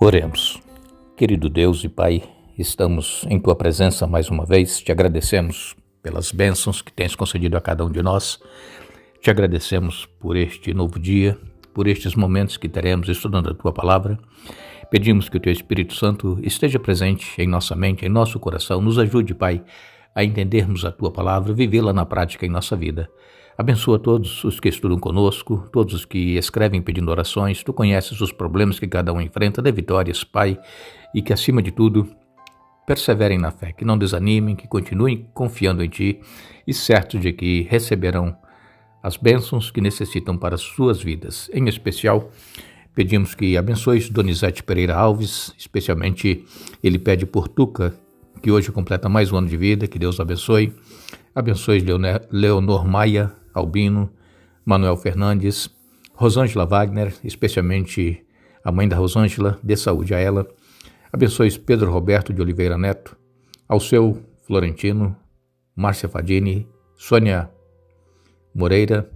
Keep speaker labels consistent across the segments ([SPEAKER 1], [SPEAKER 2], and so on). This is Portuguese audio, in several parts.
[SPEAKER 1] Oremos. Querido Deus e Pai, estamos em Tua presença mais uma vez, te agradecemos pelas bênçãos que tens concedido a cada um de nós, te agradecemos por este novo dia, por estes momentos que teremos estudando a Tua Palavra. Pedimos que o Teu Espírito Santo esteja presente em nossa mente, em nosso coração, nos ajude, Pai, a entendermos a Tua Palavra, vivê-la na prática em nossa vida. Abençoa todos os que estudam conosco, todos os que escrevem pedindo orações. Tu conheces os problemas que cada um enfrenta, dê vitórias, Pai, e que, acima de tudo, perseverem na fé, que não desanimem, que continuem confiando em Ti e certos de que receberão as bênçãos que necessitam para as suas vidas. Em especial, pedimos que abençoes Donizete Pereira Alves, especialmente ele pede por Tuca, que hoje completa mais um ano de vida, que Deus abençoe. Abençoe Leonor Maia Albino, Manuel Fernandes, Rosângela Wagner, especialmente a mãe da Rosângela, dê saúde a ela. Abençoe Pedro Roberto de Oliveira Neto, Alceu Florentino, Márcia Fadini, Sônia Moreira.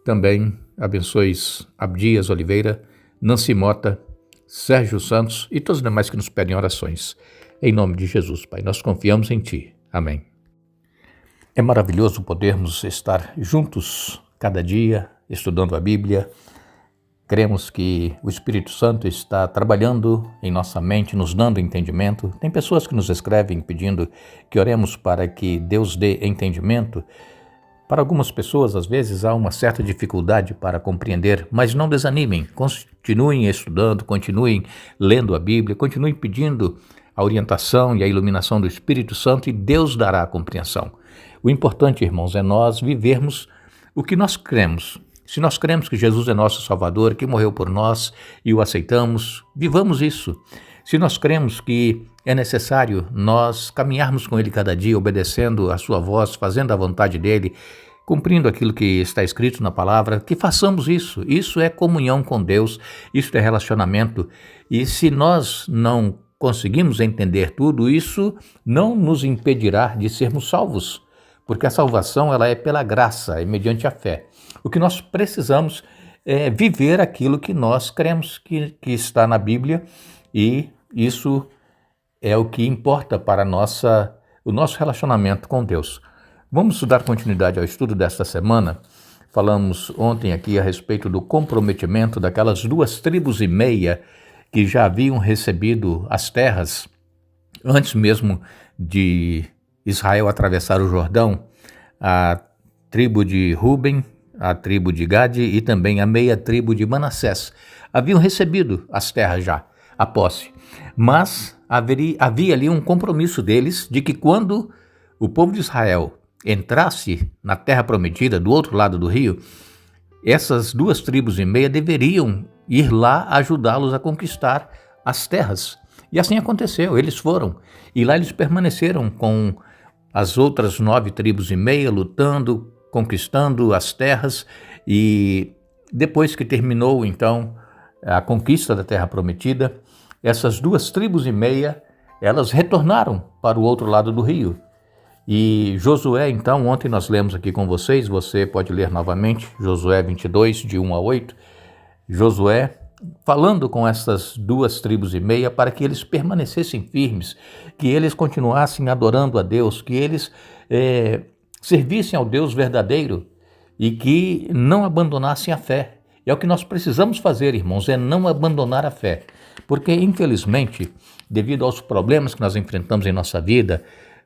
[SPEAKER 1] Também abençoe Abdias Oliveira, Nancy Mota, Sérgio Santos e todos os demais que nos pedem orações. Em nome de Jesus, Pai, nós confiamos em Ti. Amém. É maravilhoso podermos estar juntos cada dia, estudando a Bíblia. Cremos que o Espírito Santo está trabalhando em nossa mente, nos dando entendimento. Tem pessoas que nos escrevem pedindo que oremos para que Deus dê entendimento. Para algumas pessoas, às vezes, há uma certa dificuldade para compreender, mas não desanimem. Continuem estudando, continuem lendo a Bíblia, continuem pedindo a orientação e a iluminação do Espírito Santo e Deus dará a compreensão. O importante, irmãos, é nós vivermos o que nós cremos. Se nós cremos que Jesus é nosso Salvador, que morreu por nós e o aceitamos, vivamos isso. Se nós cremos que é necessário nós caminharmos com Ele cada dia, obedecendo a sua voz, fazendo a vontade dEle, cumprindo aquilo que está escrito na palavra, que façamos isso. Isso é comunhão com Deus, isso é relacionamento. E se nós não conseguimos entender tudo, isso não nos impedirá de sermos salvos. Porque a salvação ela é pela graça, é mediante a fé. O que nós precisamos é viver aquilo que nós cremos que está na Bíblia e isso é o que importa para o nosso relacionamento com Deus. Vamos dar continuidade ao estudo desta semana. Falamos ontem aqui a respeito do comprometimento daquelas 2,5 tribos que já haviam recebido as terras antes mesmo de Israel atravessar o Jordão, a tribo de Ruben, a tribo de Gade e também a meia tribo de Manassés haviam recebido as terras já, a posse. Mas havia ali um compromisso deles de que quando o povo de Israel entrasse na terra prometida, do outro lado do rio, essas 2,5 tribos deveriam ir lá ajudá-los a conquistar as terras. E assim aconteceu, eles foram. E lá eles permaneceram com as outras 9,5 tribos, lutando, conquistando as terras. E depois que terminou, então, a conquista da terra prometida, essas 2,5 tribos, elas retornaram para o outro lado do rio. E Josué, então, ontem nós lemos aqui com vocês, você pode ler novamente, Josué 22, de 1 a 8, Josué falando com essas 2,5 tribos para que eles permanecessem firmes, que eles continuassem adorando a Deus, que eles servissem ao Deus verdadeiro e que não abandonassem a fé. E é o que nós precisamos fazer, irmãos, é não abandonar a fé. Porque, infelizmente, devido aos problemas que nós enfrentamos em nossa vida,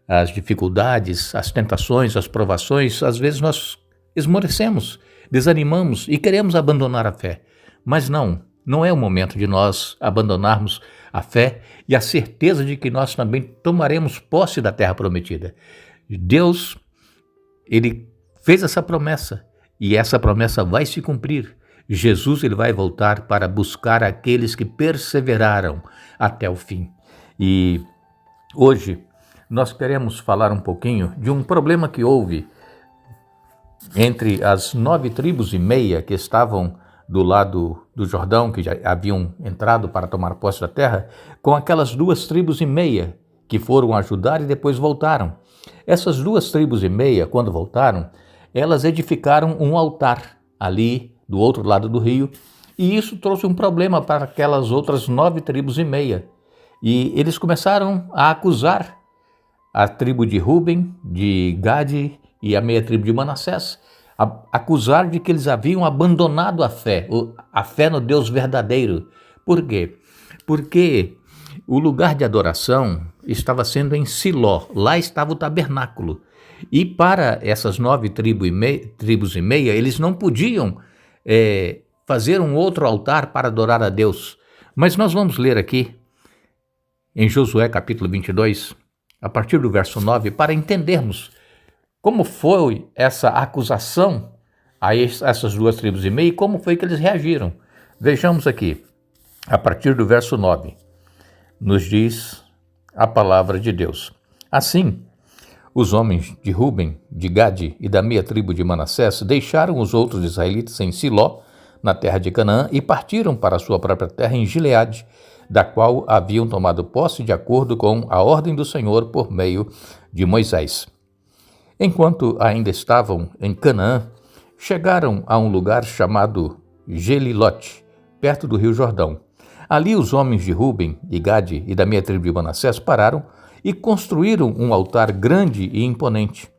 [SPEAKER 1] as dificuldades, as tentações, as provações, às vezes nós esmorecemos, desanimamos e queremos abandonar a fé. Mas não é o momento de nós abandonarmos a fé e a certeza de que nós também tomaremos posse da terra prometida. Deus, Ele fez essa promessa e essa promessa vai se cumprir. Jesus ele vai voltar para buscar aqueles que perseveraram até o fim. E hoje nós queremos falar um pouquinho de um problema que houve entre as 9,5 tribos que estavam do lado do Jordão, que já haviam entrado para tomar posse da terra, com aquelas 2,5 tribos que foram ajudar e depois voltaram. Essas 2,5 tribos, quando voltaram, elas edificaram um altar ali do outro lado do rio E isso trouxe um problema para aquelas outras 9,5 tribos. E eles começaram a acusar a tribo de Ruben, de Gade e a meia tribo de Manassés, acusar de que eles haviam abandonado a fé no Deus verdadeiro. Por quê? Porque o lugar de adoração estava sendo em Siló, lá estava o tabernáculo. E para essas 9,5 tribos, eles não podiam fazer um outro altar para adorar a Deus. Mas nós vamos ler aqui, em Josué capítulo 22, a partir do verso 9, para entendermos como foi essa acusação a essas 2,5 tribos e como foi que eles reagiram. Vejamos aqui, a partir do verso 9, nos diz a palavra de Deus. Assim, os homens de Ruben, de Gade e da meia tribo de Manassés deixaram os outros israelitas em Siló, na terra de Canaã, e partiram para a sua própria terra em Gileade, da qual haviam tomado posse de acordo com a ordem do Senhor por meio de Moisés. Enquanto ainda estavam em Canaã, chegaram a um lugar chamado Gelilote, perto do rio Jordão. Ali os homens de Ruben, de Gade e da meia tribo de Manassés pararam e construíram um altar grande e imponente.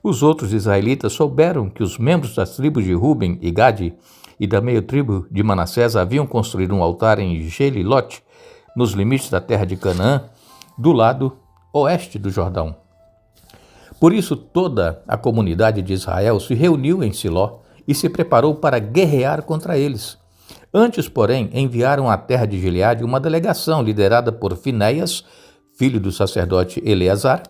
[SPEAKER 1] Os outros israelitas souberam que os membros das tribos de Ruben e Gade e da meia tribo de Manassés haviam construído um altar em Gelilote, nos limites da terra de Canaã, do lado oeste do Jordão. Por isso toda a comunidade de Israel se reuniu em Siló e se preparou para guerrear contra eles. Antes, porém, enviaram à terra de Gileade uma delegação liderada por Finéias, filho do sacerdote Eleazar,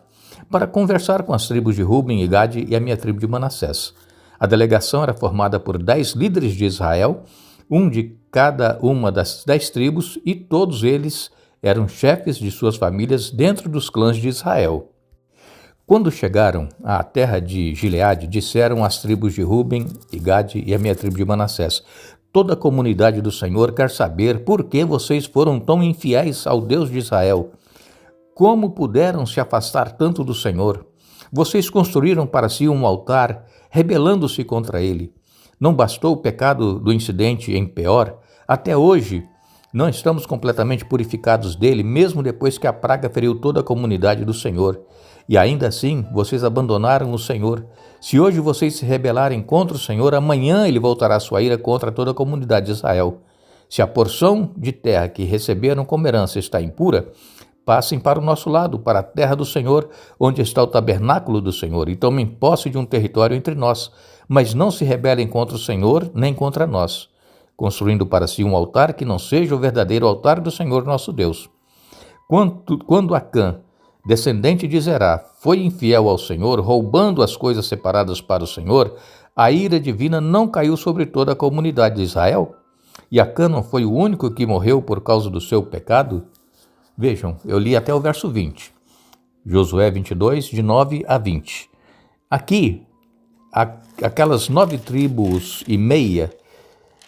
[SPEAKER 1] para conversar com as tribos de Ruben e Gade e a minha tribo de Manassés. A delegação era formada por 10 líderes de Israel, um de cada uma das 10 tribos, e todos eles eram chefes de suas famílias dentro dos clãs de Israel. Quando chegaram à terra de Gileade, disseram às tribos de Ruben e Gade e a minha tribo de Manassés: toda a comunidade do Senhor quer saber por que vocês foram tão infiéis ao Deus de Israel. Como puderam se afastar tanto do Senhor? Vocês construíram para si um altar, rebelando-se contra ele. Não bastou o pecado do incidente em Peor? Até hoje, não estamos completamente purificados dele, mesmo depois que a praga feriu toda a comunidade do Senhor. E ainda assim, vocês abandonaram o Senhor. Se hoje vocês se rebelarem contra o Senhor, amanhã ele voltará sua ira contra toda a comunidade de Israel. Se a porção de terra que receberam como herança está impura, passem para o nosso lado, para a terra do Senhor, onde está o tabernáculo do Senhor, e tomem posse de um território entre nós, mas não se rebelem contra o Senhor, nem contra nós, construindo para si um altar que não seja o verdadeiro altar do Senhor nosso Deus. Quando Acã, descendente de Zerá, foi infiel ao Senhor, roubando as coisas separadas para o Senhor, a ira divina não caiu sobre toda a comunidade de Israel? E Acã não foi o único que morreu por causa do seu pecado? Vejam, eu li até o verso 20, Josué 22, de 9 a 20. Aqui, aquelas 9,5 tribos,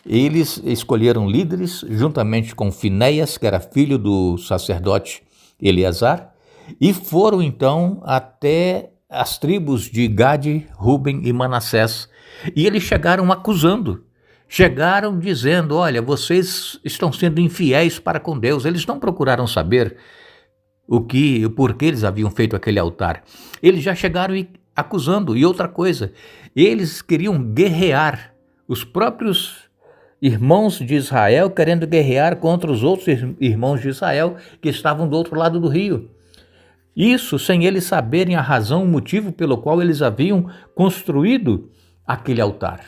[SPEAKER 1] eles escolheram líderes, juntamente com Finéias, que era filho do sacerdote Eleazar, e foram então até as tribos de Gade, Ruben e Manassés. E eles chegaram acusando. Chegaram dizendo: olha, vocês estão sendo infiéis para com Deus. Eles não procuraram saber por que eles haviam feito aquele altar. Eles já chegaram acusando. E outra coisa, eles queriam guerrear. Os próprios irmãos de Israel querendo guerrear contra os outros irmãos de Israel que estavam do outro lado do rio. Isso sem eles saberem a razão, o motivo pelo qual eles haviam construído aquele altar.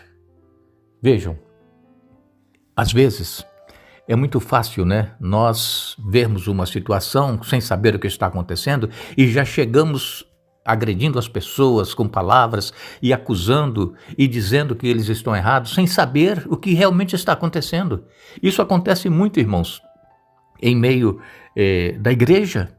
[SPEAKER 1] Vejam, às vezes é muito fácil, nós vermos uma situação sem saber o que está acontecendo e já chegamos agredindo as pessoas com palavras e acusando e dizendo que eles estão errados sem saber o que realmente está acontecendo. Isso acontece muito, irmãos, em meio da igreja.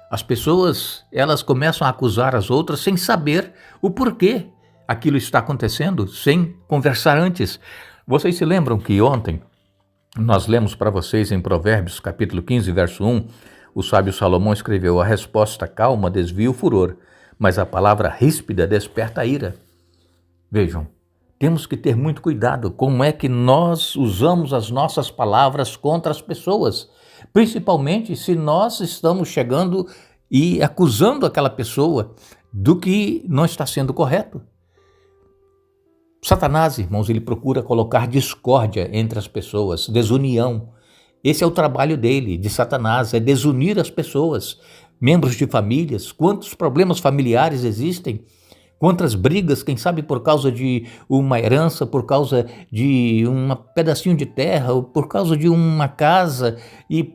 [SPEAKER 1] As pessoas, elas começam a acusar as outras sem saber o porquê aquilo está acontecendo, sem conversar antes. Vocês se lembram que ontem nós lemos para vocês em Provérbios, capítulo 15, verso 1, o sábio Salomão escreveu: a resposta calma desvia o furor, mas a palavra ríspida desperta a ira. Vejam, temos que ter muito cuidado como é que nós usamos as nossas palavras contra as pessoas, principalmente se nós estamos chegando e acusando aquela pessoa do que não está sendo correto. Satanás, irmãos, ele procura colocar discórdia entre as pessoas, desunião. Esse é o trabalho dele, de Satanás, é desunir as pessoas, membros de famílias. Quantos problemas familiares existem? Quantas brigas, quem sabe por causa de uma herança, por causa de um pedacinho de terra, ou por causa de uma casa, e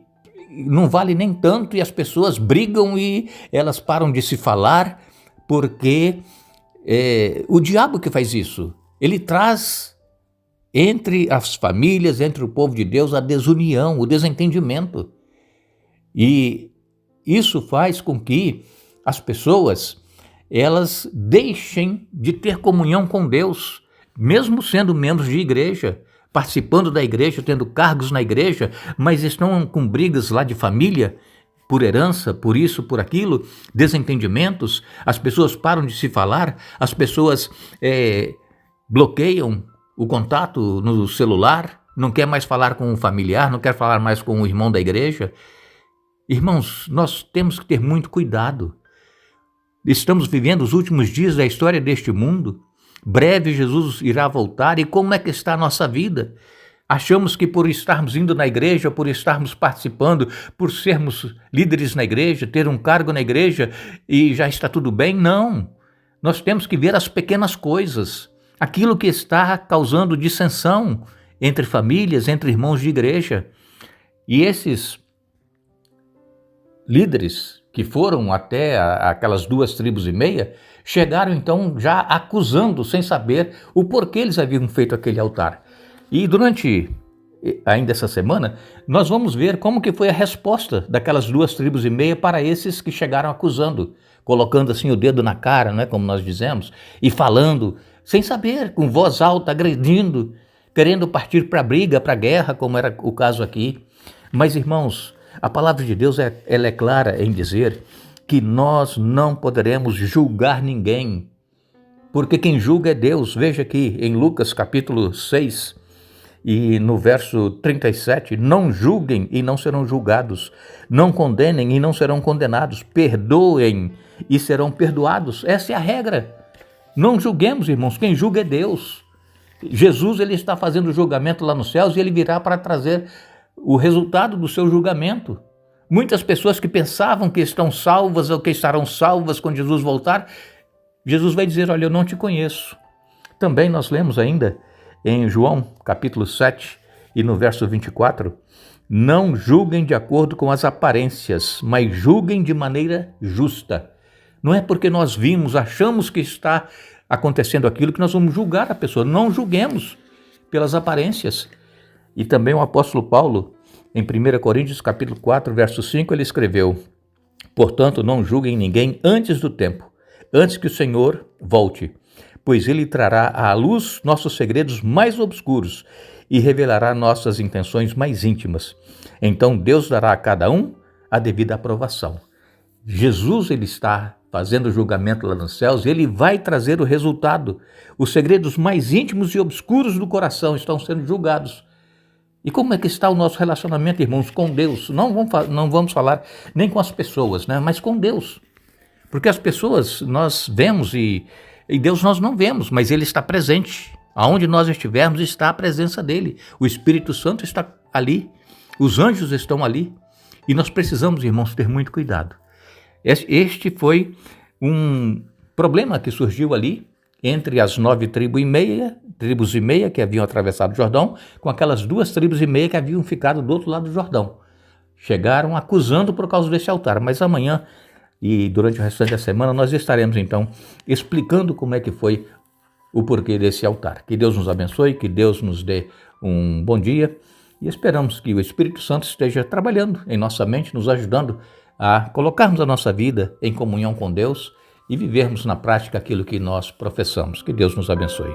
[SPEAKER 1] não vale nem tanto, e as pessoas brigam e elas param de se falar, porque o diabo que faz isso, ele traz entre as famílias, entre o povo de Deus, a desunião, o desentendimento. E isso faz com que as pessoas elas deixem de ter comunhão com Deus, mesmo sendo membros de igreja, participando da igreja, tendo cargos na igreja, mas estão com brigas lá de família, por herança, por isso, por aquilo, desentendimentos, as pessoas param de se falar, as pessoas bloqueiam o contato no celular, não quer mais falar com um familiar, não quer falar mais com o irmão da igreja. Irmãos, nós temos que ter muito cuidado. Estamos vivendo os últimos dias da história deste mundo. Breve Jesus irá voltar. E como é que está a nossa vida? Achamos que por estarmos indo na igreja, por estarmos participando, por sermos líderes na igreja, ter um cargo na igreja e já está tudo bem? Não. Nós temos que ver as pequenas coisas, aquilo que está causando dissensão entre famílias, entre irmãos de igreja. E esses líderes que foram até aquelas 2,5 tribos, chegaram então já acusando, sem saber o porquê eles haviam feito aquele altar. E durante ainda essa semana, nós vamos ver como que foi a resposta daquelas 2,5 tribos para esses que chegaram acusando, colocando assim o dedo na cara, né, como nós dizemos, e falando, sem saber, com voz alta, agredindo, querendo partir para a briga, para a guerra, como era o caso aqui. Mas, irmãos, a palavra de Deus ela é clara em dizer que nós não poderemos julgar ninguém, porque quem julga é Deus. Veja aqui em Lucas capítulo 6 e no verso 37, não julguem e não serão julgados, não condenem e não serão condenados, perdoem e serão perdoados. Essa é a regra. Não julguemos, irmãos, quem julga é Deus. Jesus ele está fazendo o julgamento lá nos céus e ele virá para trazer o resultado do seu julgamento. Muitas pessoas que pensavam que estão salvas ou que estarão salvas quando Jesus voltar, Jesus vai dizer, olha, eu não te conheço. Também nós lemos ainda em João capítulo 7 e no verso 24, não julguem de acordo com as aparências, mas julguem de maneira justa. Não é porque nós vimos, achamos que está acontecendo aquilo que nós vamos julgar a pessoa. Não julguemos pelas aparências. E também o apóstolo Paulo, em 1 Coríntios capítulo 4, verso 5, ele escreveu, portanto, não julguem ninguém antes do tempo, antes que o Senhor volte, pois ele trará à luz nossos segredos mais obscuros e revelará nossas intenções mais íntimas. Então Deus dará a cada um a devida aprovação. Jesus ele está fazendo o julgamento lá nos céus e ele vai trazer o resultado. Os segredos mais íntimos e obscuros do coração estão sendo julgados. E como é que está o nosso relacionamento, irmãos, com Deus? Não vamos falar nem com as pessoas, né? Mas com Deus. Porque as pessoas nós vemos e Deus nós não vemos, mas Ele está presente. Aonde nós estivermos está a presença dEle. O Espírito Santo está ali, os anjos estão ali. E nós precisamos, irmãos, ter muito cuidado. Este foi um problema que surgiu ali entre as 9,5 tribos que haviam atravessado o Jordão, com aquelas 2,5 tribos que haviam ficado do outro lado do Jordão. Chegaram acusando por causa desse altar, mas amanhã e durante o restante da semana nós estaremos então explicando como é que foi o porquê desse altar. Que Deus nos abençoe, que Deus nos dê um bom dia e esperamos que o Espírito Santo esteja trabalhando em nossa mente, nos ajudando a colocarmos a nossa vida em comunhão com Deus e vivermos na prática aquilo que nós professamos. Que Deus nos abençoe.